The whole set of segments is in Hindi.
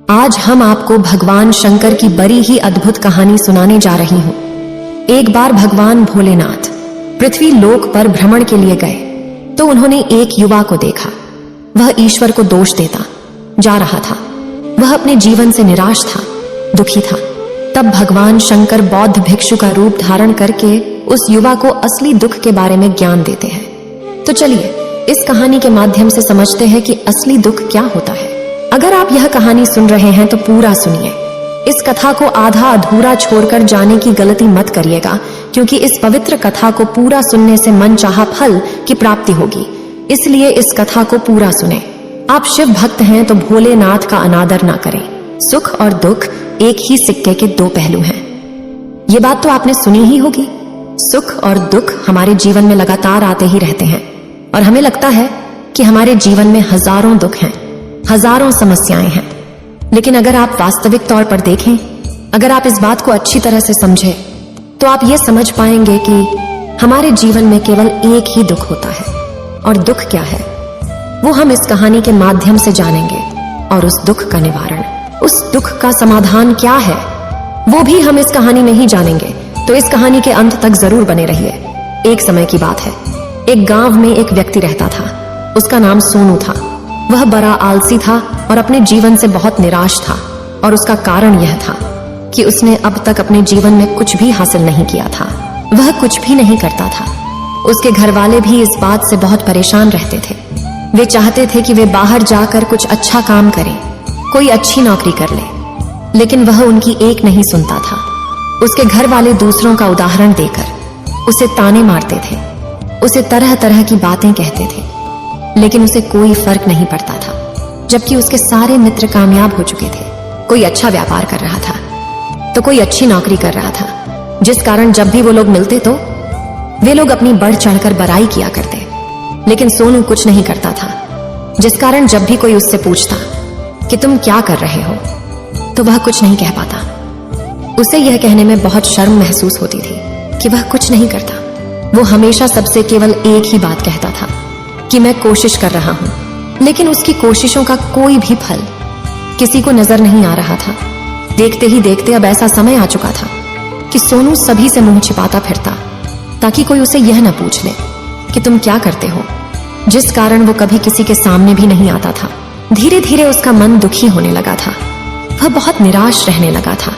आज हम आपको भगवान शंकर की बड़ी ही अद्भुत कहानी सुनाने जा रही हूं। एक बार भगवान भोलेनाथ पृथ्वी लोक पर भ्रमण के लिए गए तो उन्होंने एक युवा को देखा। वह ईश्वर को दोष देता जा रहा था। वह अपने जीवन से निराश था, दुखी था। तब भगवान शंकर बौद्ध भिक्षु का रूप धारण करके उस युवा को असली दुख के बारे में ज्ञान देते हैं। तो चलिए इस कहानी के माध्यम से समझते हैं कि असली दुख क्या होता है। अगर आप यह कहानी सुन रहे हैं तो पूरा सुनिए। इस कथा को आधा अधूरा छोड़कर जाने की गलती मत करिएगा, क्योंकि इस पवित्र कथा को पूरा सुनने से मनचाहा फल की प्राप्ति होगी। इसलिए इस कथा को पूरा सुने। आप शिव भक्त हैं तो भोलेनाथ का अनादर ना करें। सुख और दुख एक ही सिक्के के दो पहलू हैं। ये बात तो आपने सुनी ही होगी। सुख और दुख हमारे जीवन में लगातार आते ही रहते हैं और हमें लगता है कि हमारे जीवन में हजारों दुख हैं, हजारों समस्याएं हैं। लेकिन अगर आप वास्तविक तौर पर देखें, अगर आप इस बात को अच्छी तरह से समझें, तो आप ये समझ पाएंगे कि हमारे जीवन में केवल एक ही दुख होता है। और दुख क्या है वो हम इस कहानी के माध्यम से जानेंगे। और उस दुख का निवारण, उस दुख का समाधान क्या है, वो भी हम इस कहानी में ही जानेंगे। तो इस कहानी के अंत तक जरूर बने रहिए। एक समय की बात है, एक गांव में एक व्यक्ति रहता था। उसका नाम सोनू था। वह बड़ा आलसी था और अपने जीवन से बहुत निराश था। और उसका कारण यह था कि उसने अब तक अपने जीवन में कुछ भी हासिल नहीं किया था। वह कुछ भी नहीं करता था। उसके घर वाले भी इस बात से बहुत परेशान रहते थे। वे चाहते थे कि वे बाहर जाकर कुछ अच्छा काम करें, कोई अच्छी नौकरी कर ले, लेकिन वह उनकी एक नहीं सुनता था। उसके घर वाले दूसरों का उदाहरण देकर उसे ताने मारते थे, उसे तरह तरह की बातें कहते थे, लेकिन उसे कोई फर्क नहीं पड़ता था। जबकि उसके सारे मित्र कामयाब हो चुके थे। कोई अच्छा व्यापार कर रहा था तो कोई अच्छी नौकरी कर रहा था, जिस कारण जब भी वो लोग मिलते तो वे लोग अपनी बढ़ चढ़कर बड़ाई किया करते। लेकिन सोनू कुछ नहीं करता था, जिस कारण जब भी कोई उससे पूछता कि तुम क्या कर रहे हो, तो वह कुछ नहीं कह पाता। उसे यह कहने में बहुत शर्म महसूस होती थी कि वह कुछ नहीं करता। वो हमेशा सबसे केवल एक ही बात कहता था कि मैं कोशिश कर रहा हूं। लेकिन उसकी कोशिशों का कोई भी फल किसी को नजर नहीं आ रहा था। देखते ही देखते अब ऐसा समय आ चुका था कि सोनू सभी से मुंह छिपाता फिरता, ताकि कोई उसे यह न पूछ ले कि तुम क्या करते हो, जिस कारण वो कभी किसी के सामने भी नहीं आता था। धीरे धीरे उसका मन दुखी होने लगा था। वह बहुत निराश रहने लगा था।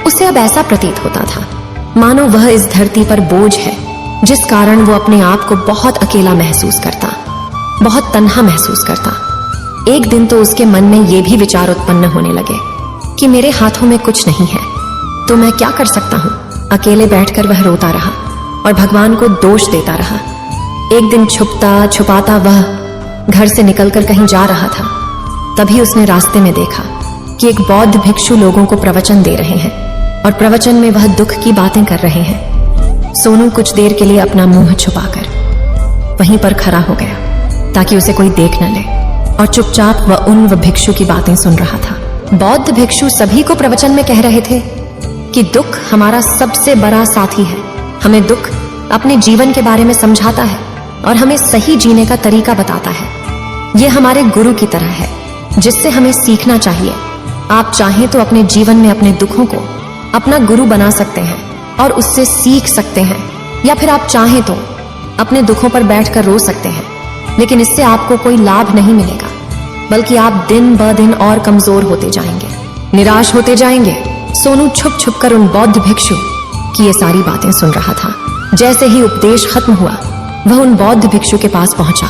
उसे अब ऐसा प्रतीत होता था मानो वह इस धरती पर बोझ है, जिस कारण वो अपने आप को बहुत अकेला महसूस करता, बहुत तन्हा महसूस करता। एक दिन तो उसके मन में ये भी विचार उत्पन्न होने लगे कि मेरे हाथों में कुछ नहीं है तो मैं क्या कर सकता हूँ। अकेले बैठकर वह रोता रहा और भगवान को दोष देता रहा। एक दिन छुपता छुपाता वह घर से निकलकर कहीं जा रहा था। तभी उसने रास्ते में देखा कि एक बौद्ध भिक्षु लोगों को प्रवचन दे रहे हैं और प्रवचन में वह दुख की बातें कर रहे हैं। सोनू कुछ देर के लिए अपना मुंह छुपाकर वहीं पर खड़ा हो गया ताकि उसे कोई देख न ले, और चुपचाप वह उन भिक्षु की बातें सुन रहा था। बौद्ध भिक्षु सभी को प्रवचन में कह रहे थे कि दुख हमारा सबसे बड़ा साथी है। हमें दुख अपने जीवन के बारे में समझाता है और हमें सही जीने का तरीका बताता है। यह हमारे गुरु की तरह है, जिससे हमें सीखना चाहिए। आप चाहें तो अपने जीवन में अपने दुखों को अपना गुरु बना सकते हैं और उससे सीख सकते हैं, या फिर आप चाहें तो अपने दुखों पर बैठकर रो सकते हैं। लेकिन इससे आपको कोई लाभ नहीं मिलेगा, बल्कि आप दिन ब दिन और कमजोर होते जाएंगे, निराश होते जाएंगे। सोनू छुप छुप कर उन बौद्ध भिक्षु की ये सारी बातें सुन रहा था। जैसे ही उपदेश खत्म हुआ, वह उन बौद्ध भिक्षु के पास पहुंचा।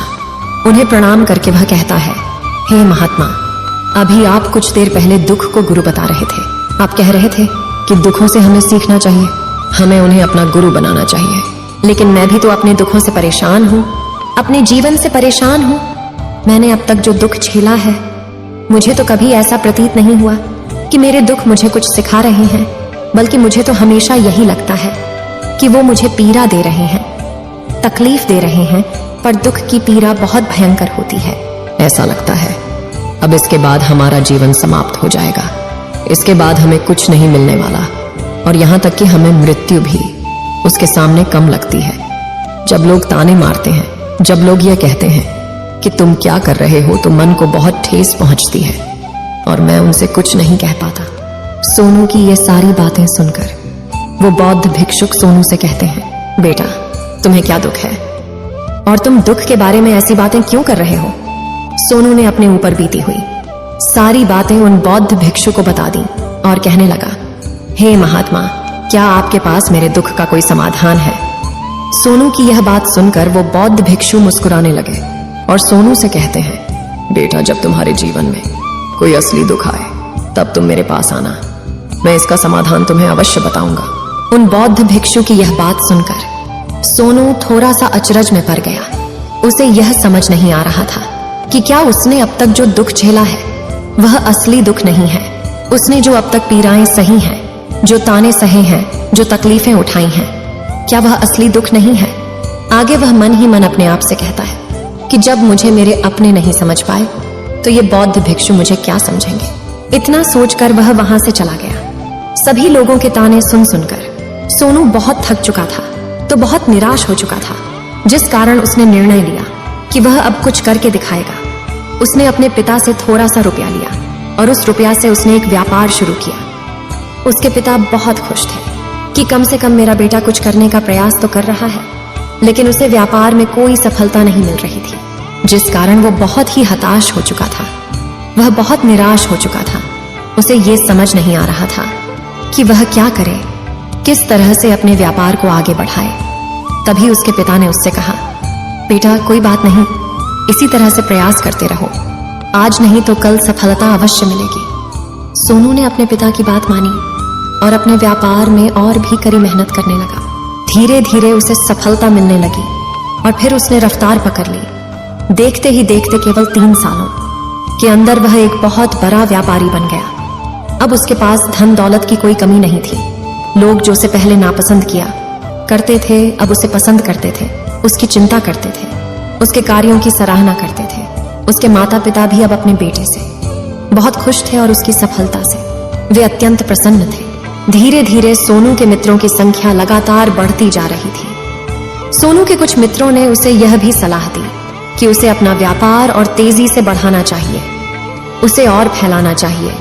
उन्हें प्रणाम करके वह कहता है, हे महात्मा, अभी आप कुछ देर पहले दुख को गुरु बता रहे थे। आप कह रहे थे कि दुखों से हमें सीखना चाहिए, हमें उन्हें अपना गुरु बनाना चाहिए। लेकिन मैं भी तो अपने दुखों से परेशान हूँ, अपने जीवन से परेशान हूँ। मैंने अब तक जो दुख झेला है, मुझे तो कभी ऐसा प्रतीत नहीं हुआ कि मेरे दुख मुझे कुछ सिखा रहे हैं, बल्कि मुझे तो हमेशा यही लगता है कि वो मुझे पीड़ा दे रहे हैं, तकलीफ दे रहे हैं। पर दुख की पीड़ा बहुत भयंकर होती है। ऐसा लगता है अब इसके बाद हमारा जीवन समाप्त हो जाएगा, इसके बाद हमें कुछ नहीं मिलने वाला, और यहाँ तक कि हमें मृत्यु भी उसके सामने कम लगती है। जब लोग ताने मारते हैं, जब लोग ये कहते हैं कि तुम क्या कर रहे हो, तो मन को बहुत ठेस पहुंचती है और मैं उनसे कुछ नहीं कह पाता। सोनू की ये सारी बातें सुनकर वो बौद्ध भिक्षुक सोनू से कहते हैं, बेटा तुम्हें क्या दुख है और तुम दुख के बारे में ऐसी बातें क्यों कर रहे हो? सोनू ने अपने ऊपर बीती हुई सारी बातें उन बौद्ध भिक्षु को बता दी और कहने लगा, हे महात्मा, क्या आपके पास मेरे दुख का कोई समाधान है? सोनू की यह बात सुनकर वो बौद्ध भिक्षु मुस्कुराने लगे और सोनू से कहते हैं, बेटा जब तुम्हारे जीवन में कोई असली दुख आए तब तुम मेरे पास आना, मैं इसका समाधान तुम्हें अवश्य बताऊंगा। उन बौद्ध भिक्षु की यह बात सुनकर सोनू थोड़ा सा अचरज में पड़ गया। उसे यह समझ नहीं आ रहा था कि क्या उसने अब तक जो दुख झेला है वह असली दुख नहीं है। उसने जो अब तक पीड़ाएं सही हैं, जो ताने सहे हैं, जो तकलीफें उठाई हैं, क्या वह असली दुख नहीं है? आगे वह मन ही मन अपने आप से कहता है कि जब मुझे मेरे अपने नहीं समझ पाए तो ये बौद्ध भिक्षु मुझे क्या समझेंगे। इतना सोचकर वह वहां से चला गया। सभी लोगों के ताने सुन सुनकर सोनू बहुत थक चुका था, तो बहुत निराश हो चुका था, जिस कारण उसने निर्णय लिया कि वह अब कुछ करके दिखाएगा। उसने अपने पिता से थोड़ा सा रुपया लिया और उस रुपया से उसने एक व्यापार शुरू किया। उसके पिता बहुत खुश थे कि कम से कम मेरा बेटा कुछ करने का प्रयास तो कर रहा है, लेकिन उसे व्यापार में कोई सफलता नहीं मिल रही थी, जिस कारण वो बहुत ही हताश हो चुका था। वह बहुत निराश हो चुका था। उसे ये समझ नहीं आ रहा था कि वह क्या करे, किस तरह से अपने व्यापार को आगे बढ़ाए। तभी उसके पिता ने उससे कहा, बेटा कोई बात नहीं, इसी तरह से प्रयास करते रहो, आज नहीं तो कल सफलता अवश्य मिलेगी। सोनू ने अपने पिता की बात मानी और अपने व्यापार में और भी कड़ी मेहनत करने लगा। धीरे धीरे उसे सफलता मिलने लगी और फिर उसने रफ्तार पकड़ ली। देखते ही देखते केवल 3 सालों के अंदर वह एक बहुत बड़ा व्यापारी बन गया। अब उसके पास धन दौलत की कोई कमी नहीं थी। लोग जो उसे पहले नापसंद किया करते थे अब उसे पसंद करते थे, उसकी चिंता करते थे, उसके कार्यों की सराहना करते थे। उसके माता पिता भी अब अपने बेटे से बहुत खुश थे और उसकी सफलता से वे अत्यंत प्रसन्न थे। धीरे धीरे सोनू के मित्रों की संख्या लगातार बढ़ती जा रही थी। सोनू के कुछ मित्रों ने उसे यह भी सलाह दी कि उसे अपना व्यापार और तेजी से बढ़ाना चाहिए, उसे और फैलाना चाहिए।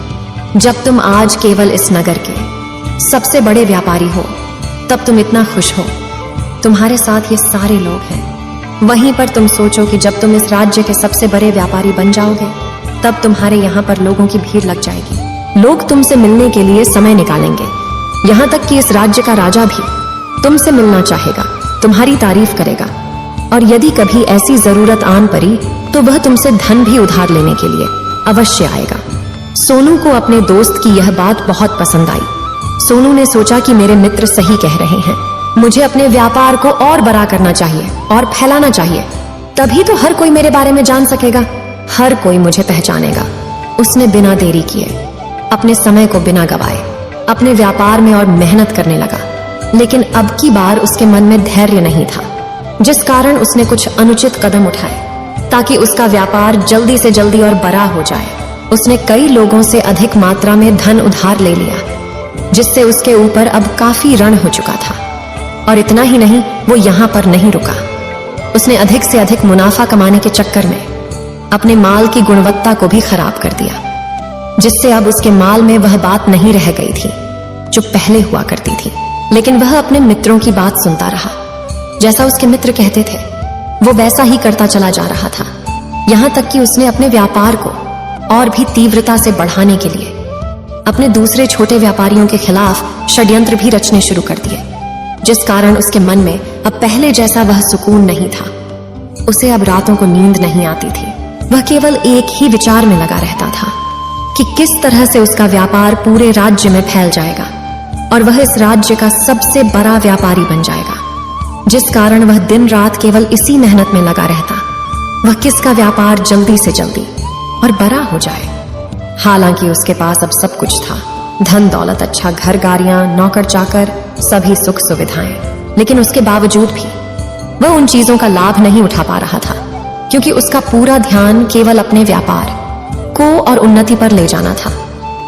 जब तुम आज केवल इस नगर के सबसे बड़े व्यापारी हो तब तुम इतना खुश हो, तुम्हारे साथ ये सारे लोग हैं। वहीं पर तुम सोचो कि जब तुम इस राज्य के सबसे बड़े व्यापारी बन जाओगे तब तुम्हारे यहाँ पर लोगों की भीड़ लग जाएगी। लोग तुमसे मिलने के लिए समय निकालेंगे, यहाँ तक कि इस राज्य का राजा भी तुमसे मिलना चाहेगा, तुम्हारी तारीफ करेगा, और यदि कभी ऐसी जरूरत आन पड़ी तो वह तुमसे धन भी उधार लेने के लिए अवश्य आएगा। सोनू को अपने दोस्त की यह बात बहुत पसंद आई। सोनू ने सोचा कि मेरे मित्र सही कह रहे हैं, मुझे अपने व्यापार को और बड़ा करना चाहिए और फैलाना चाहिए, तभी तो हर कोई मेरे बारे में जान सकेगा, हर कोई मुझे पहचानेगा। उसने बिना देरी किए अपने समय को बिना गवाए अपने व्यापार में और मेहनत करने लगा। लेकिन अब की बार उसके मन में धैर्य नहीं था, जिस कारण उसने कुछ अनुचित कदम उठाए ताकि उसका व्यापार जल्दी से जल्दी और बड़ा हो जाए। उसने कई लोगों से अधिक मात्रा में धन उधार ले लिया, जिससे उसके ऊपर अब काफी ऋण हो चुका था। और इतना ही नहीं, वो यहाँ पर नहीं रुका। उसने अधिक से अधिक मुनाफा कमाने के चक्कर में अपने माल की गुणवत्ता को भी खराब कर दिया, जिससे अब उसके माल में वह बात नहीं रह गई थी जो पहले हुआ करती थी। लेकिन वह अपने मित्रों की बात सुनता रहा। जैसा उसके मित्र कहते थे वो वैसा ही करता चला जा रहा था। यहाँ तक कि उसने अपने व्यापार को और भी तीव्रता से बढ़ाने के लिए अपने दूसरे छोटे व्यापारियों के खिलाफ षड्यंत्र भी रचने शुरू कर दिए, जिस कारण उसके मन में अब पहले जैसा वह सुकून नहीं था। उसे अब रातों को नींद नहीं आती थी। वह केवल एक ही विचार में लगा रहता था कि किस तरह से उसका व्यापार पूरे राज्य में फैल जाएगा और वह इस राज्य का सबसे बड़ा व्यापारी बन जाएगा, जिस कारण वह दिन रात केवल इसी मेहनत में लगा रहता, वह किसका व्यापार जल्दी से जल्दी और बड़ा हो जाए। हालांकि उसके पास अब सब कुछ था, धन दौलत, अच्छा घर, गाड़ियां, नौकर चाकर, सभी सुख सुविधाएं। लेकिन उसके बावजूद भी वह उन चीजों का लाभ नहीं उठा पा रहा था, क्योंकि उसका पूरा ध्यान केवल अपने व्यापार को और उन्नति पर ले जाना था।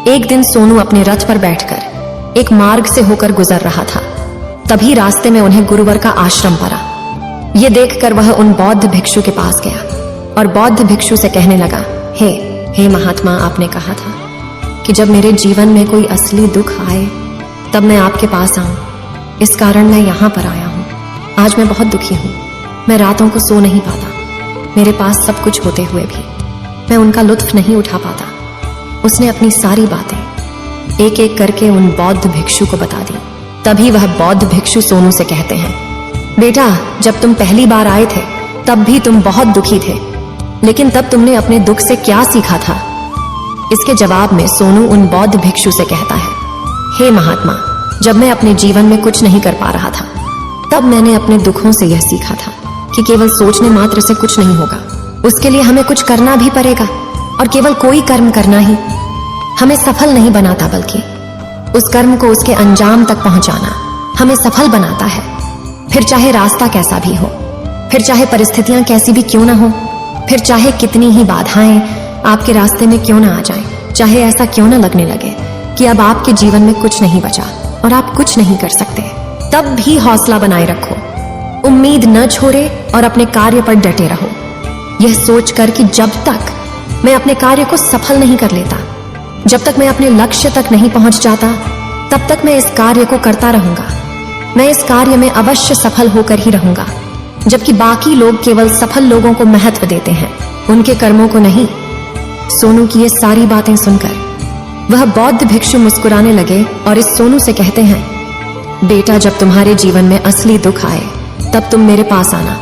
एक दिन सोनू अपने रथ पर बैठकर एक मार्ग से होकर गुजर रहा था। तभी रास्ते में उन्हें गुरुवर का आश्रम पड़ा। ये देखकर वह उन बौद्ध भिक्षु के पास गया और बौद्ध भिक्षु से कहने लगा, हे महात्मा, आपने कहा था कि जब मेरे जीवन में कोई असली दुख आए तब मैं आपके पास आऊं। इस कारण मैं यहाँ पर आया हूँ। आज मैं बहुत दुखी हूँ। मैं रातों को सो नहीं पाता। मेरे पास सब कुछ होते हुए भी मैं उनका लुत्फ नहीं उठा पाता। उसने अपनी सारी बातें एक एक करके उन बौद्ध भिक्षु को बता दी। तभी वह बौद्ध भिक्षु सोनू से कहते हैं, बेटा, जब तुम पहली बार आए थे तब भी तुम बहुत दुखी थे, लेकिन तब तुमने अपने दुख से क्या सीखा था? इसके जवाब में सोनू उन बौद्ध भिक्षु से कहता है, हे महात्मा, जब मैं अपने जीवन में कुछ नहीं कर पा रहा था तब मैंने अपने दुखों से यह सीखा था कि केवल सोचने मात्र से कुछ नहीं होगा। उसके लिए हमें कुछ करना भी पड़ेगा, और केवल कोई कर्म करना ही हमें सफल नहीं बनाता, बल्कि उस कर्म को उसके अंजाम तक पहुंचाना हमें सफल बनाता है। फिर चाहे रास्ता कैसा भी हो, फिर चाहे परिस्थितियां कैसी भी क्यों ना हो, फिर चाहे कितनी ही बाधाएं आपके रास्ते में क्यों ना आ जाएं, चाहे ऐसा क्यों ना लगने लगे कि अब आपके जीवन में कुछ नहीं बचा और आप कुछ नहीं कर सकते, तब भी हौसला बनाए रखो, उम्मीद न छोड़े और अपने कार्य पर डटे रहो, यह सोचकर कि जब तक मैं अपने कार्य को सफल नहीं कर लेता, जब तक मैं अपने लक्ष्य तक नहीं पहुंच जाता, तब तक मैं इस कार्य को करता रहूंगा। मैं इस कार्य में अवश्य सफल होकर ही रहूंगा। जबकि बाकी लोग केवल सफल लोगों को महत्व देते हैं, उनके कर्मों को नहीं। सोनू की ये सारी बातें सुनकर वह बौद्ध भिक्षु मुस्कुराने लगे और इस सोनू से कहते हैं, बेटा, जब तुम्हारे जीवन में असली दुख आए तब तुम मेरे पास आना,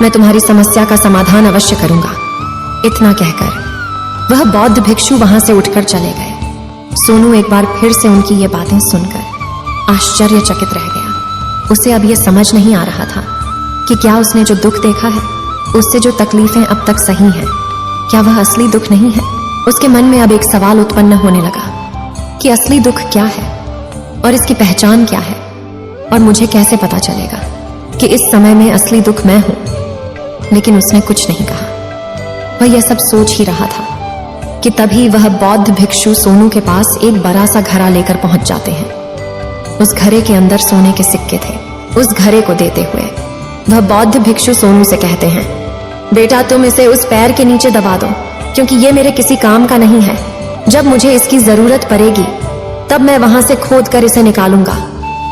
मैं तुम्हारी समस्या का समाधान अवश्य करूंगा। इतना कहकर वह बौद्ध भिक्षु वहां से उठकर चले गए। सोनू एक बार फिर से उनकी ये बातें सुनकर आश्चर्यचकित रह गया। उसे अब यह समझ नहीं आ रहा था कि क्या उसने जो दुख देखा है, उससे जो तकलीफें अब तक सही हैं, क्या वह असली दुख नहीं है? उसके मन में अब एक सवाल उत्पन्न होने लगा कि असली दुख क्या है और इसकी पहचान क्या है, और मुझे कैसे पता चलेगा कि इस समय में असली दुख मैं हूं। लेकिन उसने कुछ नहीं कहा। वह यह सब सोच ही रहा था कि तभी वह बौद्ध भिक्षु सोनू के पास एक बड़ा सा घड़ा लेकर पहुंच जाते हैं। उस घड़े के अंदर सोने के सिक्के थे। उस घड़े को देते हुए वह बौद्ध भिक्षु सोनू से कहते हैं, बेटा, तुम इसे उस पैर के नीचे दबा दो, क्योंकि ये मेरे किसी काम का नहीं है। जब मुझे इसकी जरूरत पड़ेगी तब मैं वहां से खोद कर इसे निकालूंगा,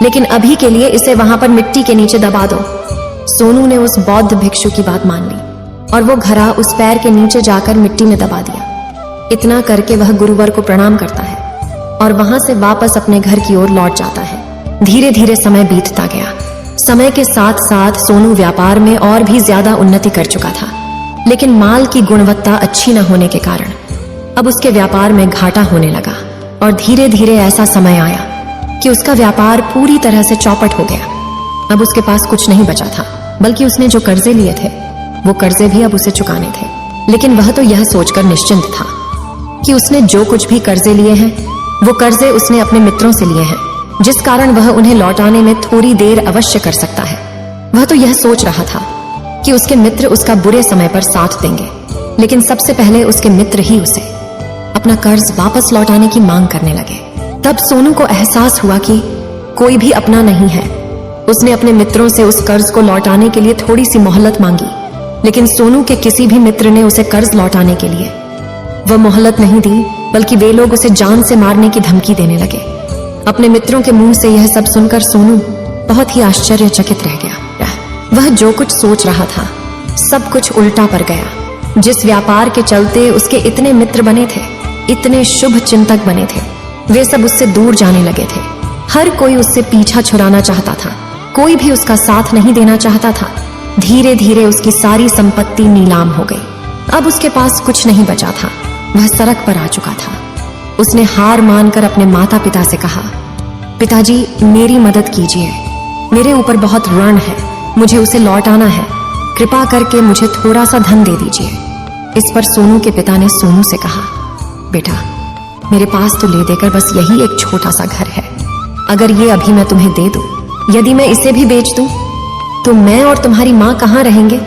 लेकिन अभी के लिए इसे वहां पर मिट्टी के नीचे दबा दो। सोनू ने उस बौद्ध भिक्षु की बात मान ली और वो घड़ा उस पैर के नीचे जाकर मिट्टी में दबा दिया। इतना करके वह गुरुवर को प्रणाम करता है और वहां से वापस अपने घर की ओर लौट जाता है। धीरे धीरे समय बीतता गया। समय के साथ साथ सोनू व्यापार में और भी ज्यादा उन्नति कर चुका था, लेकिन माल की गुणवत्ता अच्छी न होने के कारण अब उसके व्यापार में घाटा होने लगा। और धीरे धीरे ऐसा समय आया कि उसका व्यापार पूरी तरह से चौपट हो गया। अब उसके पास कुछ नहीं बचा था, बल्कि उसने जो कर्जे लिए थे वो कर्जे भी अब उसे चुकाने थे। लेकिन वह तो यह सोचकर निश्चिंत था कि उसने जो कुछ भी कर्जे लिए हैं वो कर्जे उसने अपने मित्रों से लिए हैं, जिस कारण वह उन्हें लौटाने में थोड़ी देर अवश्य कर सकता है। वह तो यह सोच रहा था कि उसके मित्र उसका बुरे समय पर साथ देंगे, लेकिन सबसे पहले उसके मित्र ही उसे अपना कर्ज वापस लौटाने की मांग करने लगे। तब सोनू को एहसास हुआ कि कोई भी अपना नहीं है। उसने अपने मित्रों से उस कर्ज को लौटाने के लिए थोड़ी सी मोहलत मांगी, लेकिन सोनू के किसी भी मित्र ने उसे कर्ज लौटाने के लिए वह मोहलत नहीं दी, बल्कि वे लोग उसे जान से मारने की धमकी देने लगे। अपने मित्रों के मुंह से यह सब सुनकर सोनू बहुत ही आश्चर्यचकित रह गया। वह जो कुछ सोच रहा था सब कुछ उल्टा पड़ गया। जिस व्यापार के चलते उसके इतने मित्र बने थे, इतने शुभ चिंतक बने थे, वे सब उससे दूर जाने लगे थे। हर कोई उससे पीछा छुड़ाना चाहता था, कोई भी उसका साथ नहीं देना चाहता था। धीरे धीरे उसकी सारी संपत्ति नीलाम हो गई। अब उसके पास कुछ नहीं बचा था। वह सड़क पर आ चुका था। उसने हार मानकर अपने माता पिता से कहा, पिताजी, मेरी मदद कीजिए, मेरे ऊपर बहुत ऋण है, मुझे उसे लौटाना है, कृपा करके मुझे थोड़ा सा धन दे दीजिए। इस पर सोनू के पिता ने सोनू से कहा, बेटा, मेरे पास तो ले देकर बस यही एक छोटा सा घर है। अगर ये अभी मैं तुम्हें दे दूं, यदि मैं इसे भी बेच दूं, तो मैं और तुम्हारी माँ कहाँ रहेंगे?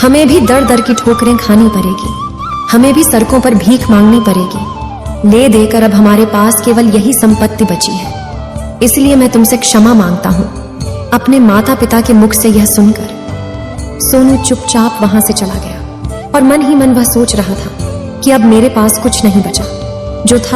हमें भी दर दर की ठोकरें खानी पड़ेगी, हमें भी सड़कों पर भीख मांगनी पड़ेगी। ले देकर अब हमारे पास केवल यही संपत्ति बची है, इसलिए मैं तुमसे क्षमा मांगता हूं। अपने माता पिता के मुख से यह सुनकर सोनू चुपचाप वहां से चला गया और मन ही मन वह सोच रहा था कि अब मेरे पास कुछ नहीं बचा, जो था